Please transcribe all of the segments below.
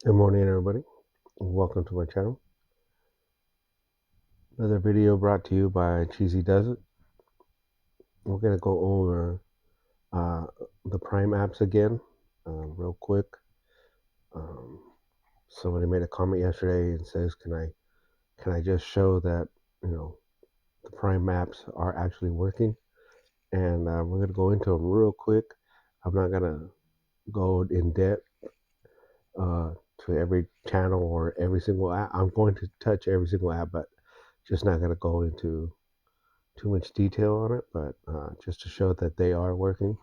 Good morning, everybody. Welcome to my channel. Another video brought to you by CheezyDoesIT. We're going to go over uh, the Prime apps again, real quick. Um, Somebody made a comment yesterday and says, "Can I just show that the Prime apps are actually working?" And we're going to go into them real quick. I'm not going to go in depth uh, to every channel or every single app. I'm going to touch every single app, but just not going to go into too much detail on it, but just to show that they are working.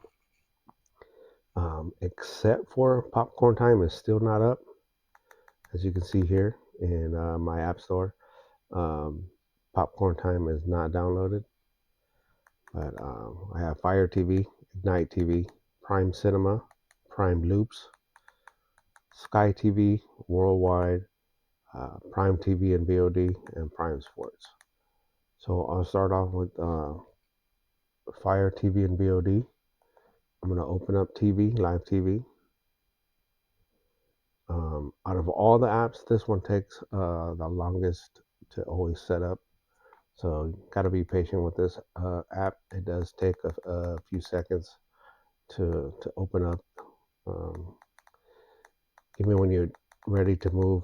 Except for Popcorn Time is still not up, as you can see here in my app store. Um, Popcorn Time is not downloaded, but I have Fire TV, Ignite TV, Prime Cinema, Prime Loops, Sky TV, Worldwide, Prime TV and VOD, and Prime Sports. So I'll start off with Fire TV and VOD. I'm going to open up TV, live TV. Out of all the apps, this one takes the longest to always set up. So you got to be patient with this app. It does take a few seconds to open up. Um, Even when you're ready to move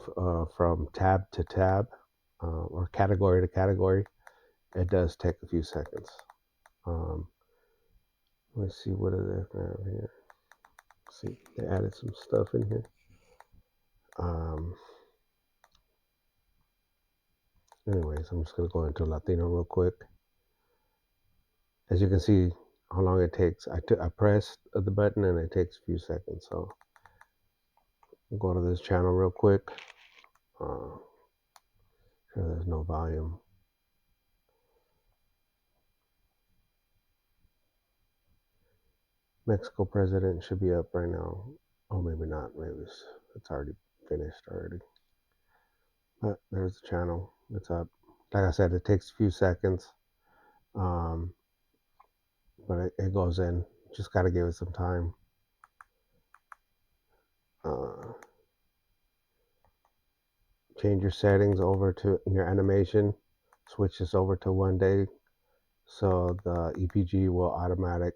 from tab to tab or category to category, it does take a few seconds. Um, let's see, what do they have here? Let's see, they added some stuff in here. Anyways, I'm just going to go into Latino real quick. As you can see how long it takes. I press the button and it takes a few seconds. So I'll go to this channel real quick. Sure, there's no volume. Mexico president should be up right now. Oh, maybe not. Maybe it's already finished already. But there's the channel. It's up. Like I said, it takes a few seconds. Um, but it goes in. Just got to give it some time. Change your settings over to your animation. Switch this over to 1 day. So the EPG will automatic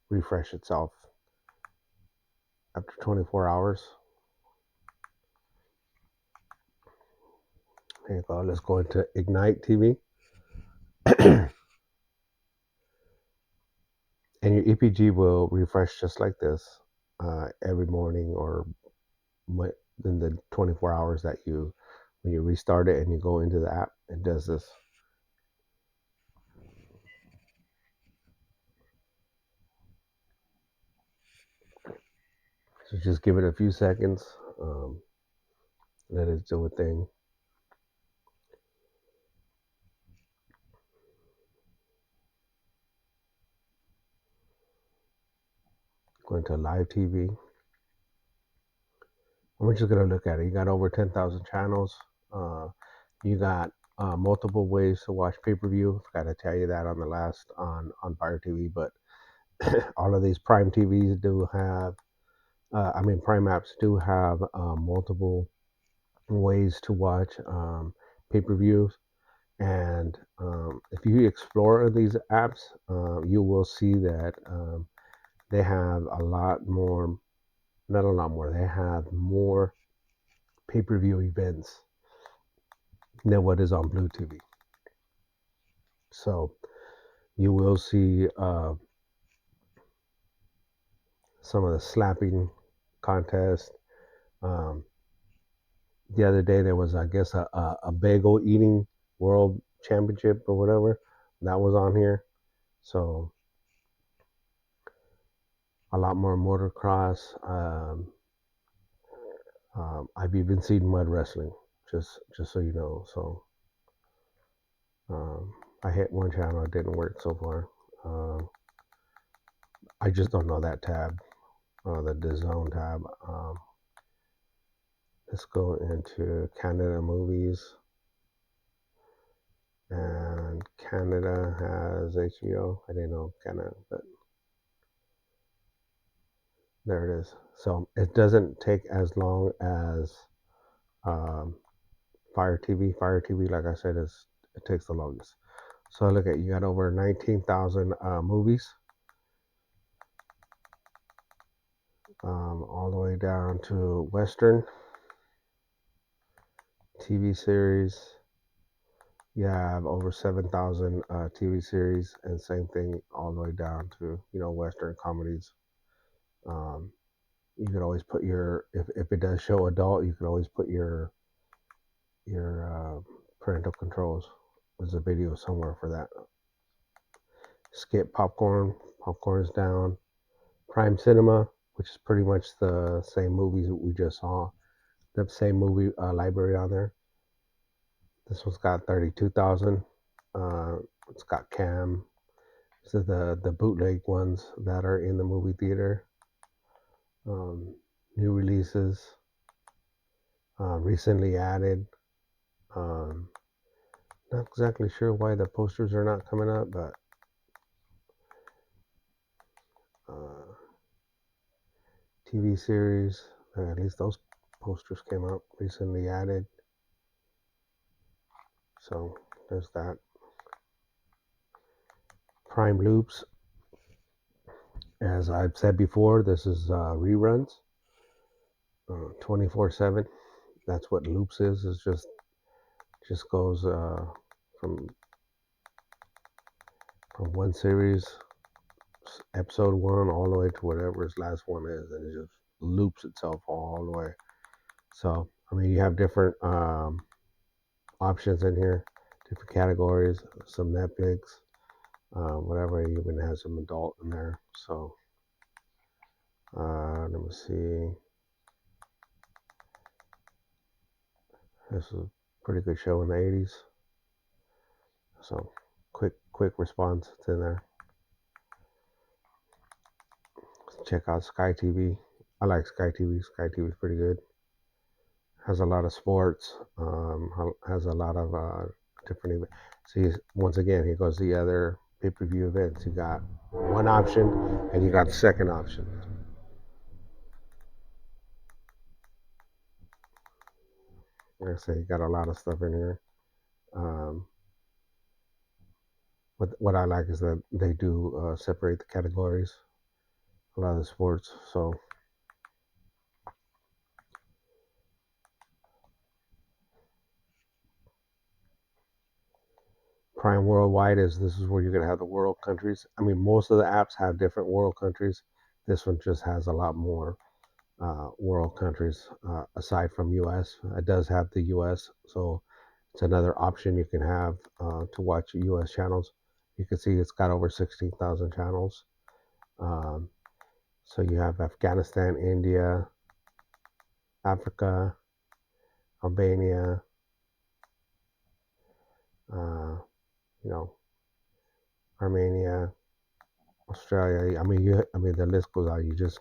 refresh itself after 24 hours. There you go. Let's go into Ignite TV. And your EPG will refresh just like this every morning or in the 24 hours that when you restart it and you go into the app, it does this. So just give it a few seconds. Let it do a thing. Go into live TV. We're just gonna look at it. You got over 10,000 channels. You got multiple ways to watch pay-per-view. Forgot to tell you that on the last on Fire TV, but all of these Prime TVs do have. Prime apps do have multiple ways to watch pay-per-views, and if you explore these apps, you will see that they have a lot more. Not a lot more. They have more pay-per-view events than what is on Blue TV. So you will see some of the slapping contest. Um, the other day there was, I guess, a bagel eating world championship or whatever that was on here. So a lot more motocross. I've even seen mud wrestling, just so you know. So I hit one channel, it didn't work so far. I just don't know that tab, the zone tab. Let's go into Canada movies. And Canada has HBO. I didn't know Canada, but there it is. So it doesn't take as long as um, Fire TV. Fire TV, like I said, it takes the longest. So look at, you got over 19,000 movies, all the way down to Western TV series. You have over 7,000 TV series, and same thing all the way down to Western comedies. Um, you could always put your, if it does show adult, you can always put your parental controls. There's a video somewhere for that. Skip popcorn. Popcorn is down. Prime Cinema, which is pretty much the same movies that we just saw. The same movie library on there. This one's got 32,000. It's got Cam. So the bootleg ones that are in the movie theater. New releases. Recently added. Um, Not exactly sure why the posters are not coming up, but TV series, at least those posters came out recently added. So there's that. Prime Loops, as I've said before, this is reruns, 24/7. That's what Loops is. It's just goes from one series, episode one, all the way to whatever its last one is, and it just loops itself all the way. So I mean, you have different options in here, different categories, some Netflix, whatever. It even has some adult in there. So let me see. This is a pretty good show in the 80s. So quick response. It's in there. Check out Sky TV. I like Sky TV. Sky TV is pretty good. Has a lot of sports. Has a lot of different events. See, once again, here goes the other pay-per-view events. You got one option, and you got the second option. Like I say, you got a lot of stuff in here. Um, what I like is that they do separate the categories. A lot of the sports. So Prime Worldwide this is where you're gonna have the world countries. I mean, most of the apps have different world countries. This one just has a lot more world countries aside from US. It does have the US, so it's another option you can have to watch US channels. You can see it's got over 16,000 channels. Um, so you have Afghanistan, India, Africa, Albania, uh, you know, Armenia, Australia. I mean, the list goes out. You just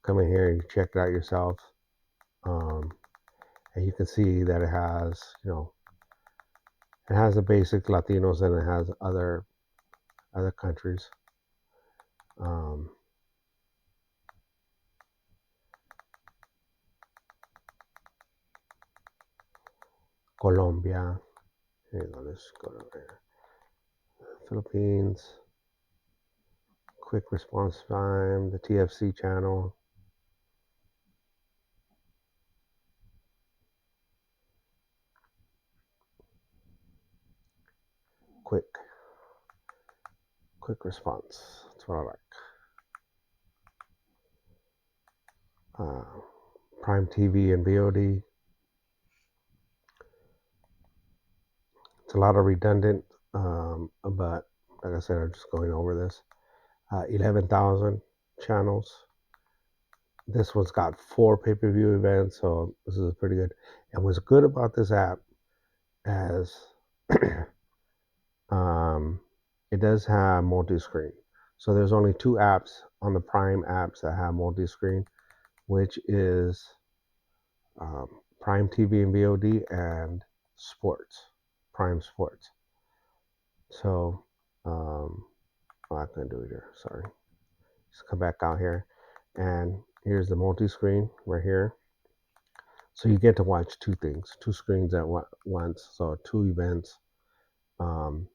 come in here and you check it out yourself, um, and you can see that it has, it has the basic Latinos and it has other countries. Um, Colombia. Here you go. Let's go to there. Philippines. Quick response time. The TFC channel. Quick response. That's what I like. Prime TV and VOD. It's a lot of redundant, but like I said, I'm just going over this. 11,000 channels. This one's got 4 pay-per-view events, so this is pretty good. And what's good about this app is it does have multi-screen. So there's only 2 apps on the Prime apps that have multi-screen, which is Prime TV and VOD and Sports, Prime Sports. So I couldn't do it here. Sorry. Just come back out here, and Here's the multi-screen right here. So you get to watch two things, two screens at once. So two events. Um,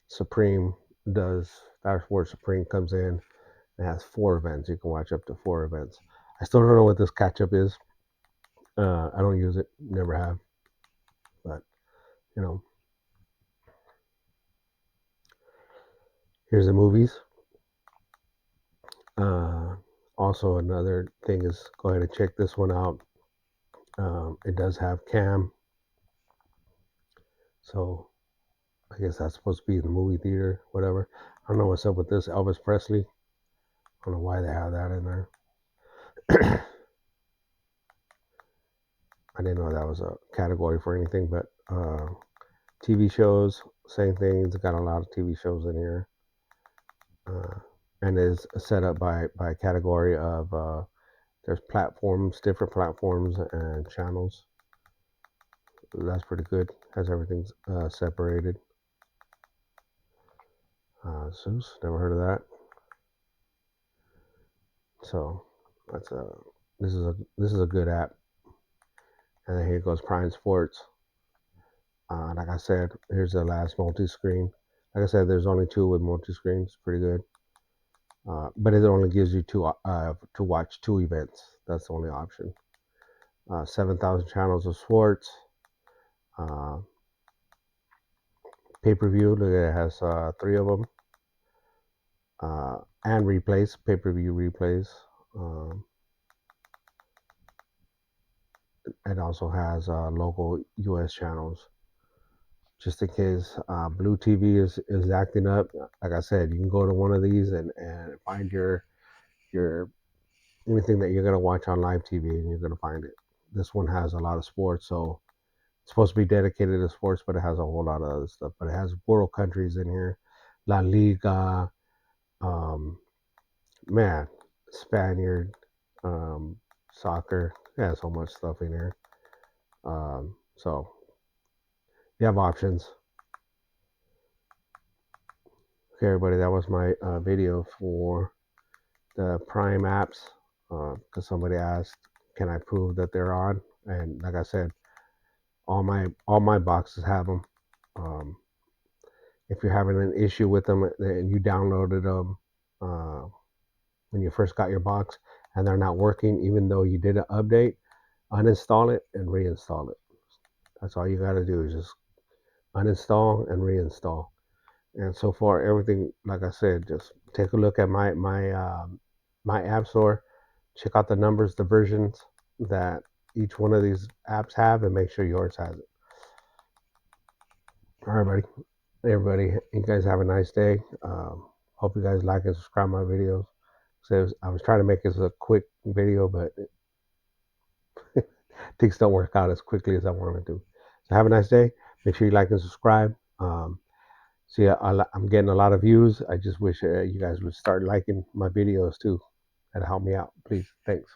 Supreme that's where Supreme comes in. It has four events. You can watch up to four events. I still don't know what this catch up is. I don't use it, never have. But you know, here's the movies. Uh, Also, another thing is go ahead and check this one out. It does have cam, so I guess that's supposed to be in the movie theater, whatever. I don't know what's up with this Elvis Presley. I don't know why they have that in there. I didn't know that was a category for anything, but TV shows, same thing. It's got a lot of TV shows in here, uh, and is set up by category of there's platforms, different platforms and channels. That's pretty good. Has everything separated. Zeus, never heard of that. So that's a this is a good app. And then here goes Prime Sports. Like I said, here's the last multi-screen. Like I said, there's only two with multi-screens. Pretty good. But it only gives you to watch two events. That's the only option. 7,000 channels of sports. Uh, Pay-per-view. Look, it has three of them. And replays, pay-per-view replays. Um, it also has local U.S. channels. Just in case Blue TV is acting up, like I said, you can go to one of these and find your anything that you're gonna watch on live TV, and you're gonna find it. This one has a lot of sports, so it's supposed to be dedicated to sports, but it has a whole lot of other stuff. But it has world countries in here, La Liga, um, man, Spaniard, um, soccer. It has so much stuff in here. So you have options. Okay, everybody, that was my video for the Prime apps because somebody asked, "Can I prove that they're on?" And like I said, all my boxes have them. Um, if you're having an issue with them and you downloaded them when you first got your box and they're not working, even though you did an update, uninstall it and reinstall it. That's all you got to do is just uninstall and reinstall. And so far, everything, like I said, just take a look at my app store, check out the numbers, the versions that each one of these apps have, and make sure yours has it. All right, buddy. Everybody, you guys have a nice day. Hope you guys like and subscribe my videos. So I was trying to make this a quick video, but things don't work out as quickly as I wanted to. So have a nice day. Make sure you like and subscribe. See, I'm getting a lot of views. I just wish you guys would start liking my videos too. That'd help me out, please. Thanks.